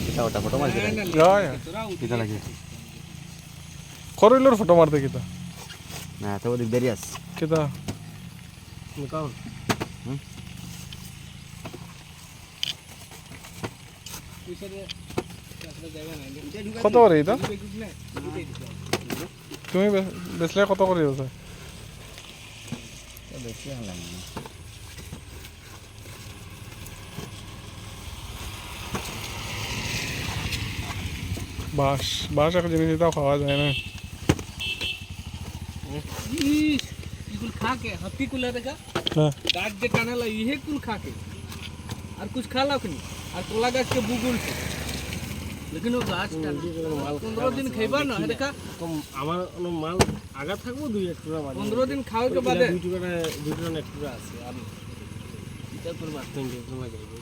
kita udah foto mas kita lagi korelor foto marte kita nah tahu di berias kita nikau কত করে এটা তুমি বেচলে কত করে আছে বেশি হলাম বাঁশ বাঁশ একটা জিনিস এটাও খাওয়া যায় না कुल खा के हत्ती कुल देखा गाछ के टाने ला इहे कुल खा के और कुछ खा ला नहीं और तोला गाछ के बुगुल से लेकिन वो गाछ 15 दिन खइबा ना देखा তো আমার মাল আগা থাকবো দুই এক টুকরা মাল 15 दिन खाओ के बाद দুই টুকরা এক টুকরা আছে আর এটা করে মারতে সময় যাবে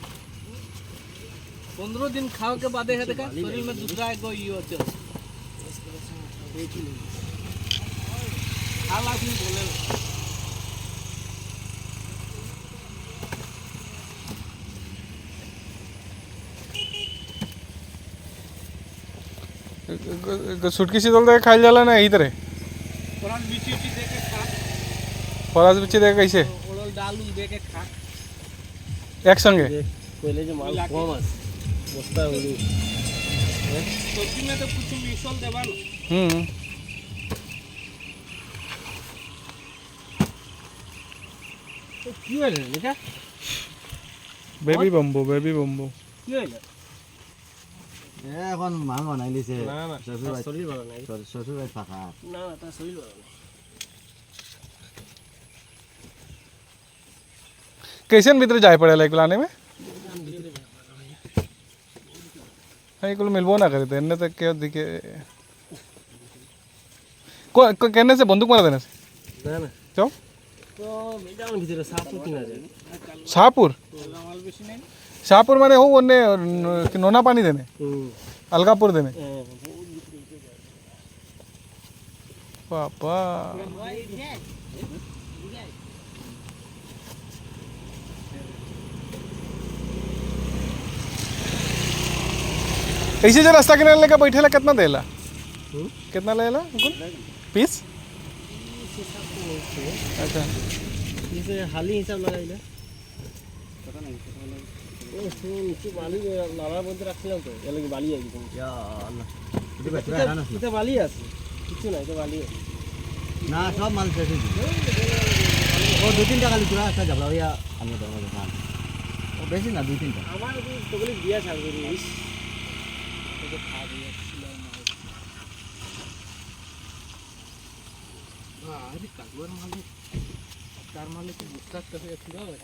15 दिन खाओ के बाद है देखा शरीर में दूसरा एक ये होते खाला भी बोले सुटकी शीतल देके खाई जाला ना इधर फराज बिची दे के खा फराज बिची देके कैसे ओड़ल डालू दे के खा एक संगे কইলে যে মাল কম আছে বস্তা হলো सब्जी में तो कुछ मिसल देबा ना তো কি হলো এটা বেবি বম্বু কি হইলো এখন মাল বানাই লিছে না না শরীর ভালো নাই শ্বশুর ভাই ফাঁকা না তা শরীর ভালো নাই कैसे भीतर जाए पड़ेगा एक लाने में हाँ एक मिलबो ना करे थे तक क्या दिखे कहने से बंदूक मारा देने से না না क्यों তো মেজাম ভিতরে সাপু কিনা যায় शाहपुर माल बेसी नहीं शाहपुर माने हो उन्ने नोना पानी देने अलगापुर देने पापा ऐसे जो रास्ता किनारे लेकर बैठे ला कितना देला कितना लेला पीस अच्छा इसे हाली हिसाब लगाइले ও শুন কি বালি লালার মধ্যে রাখছিলাম তো এর লাগি বালি আইছে ya Allah itu betul ya na এটা বালি আছে কিছু না এটা বালি আছে na সব মাল শেষ হয়ে ও দুই তিনটা খালি পুরা একটা যাবলা হইয়া আমি তো আমাদের খান ও বেশি না দুই তিনটা আমার তোগুলি দিয়া ছাড়বে ইস तो खा दिया हां अरे कागवर माले कार माले की मुस्ताक कैसे छुड़ा है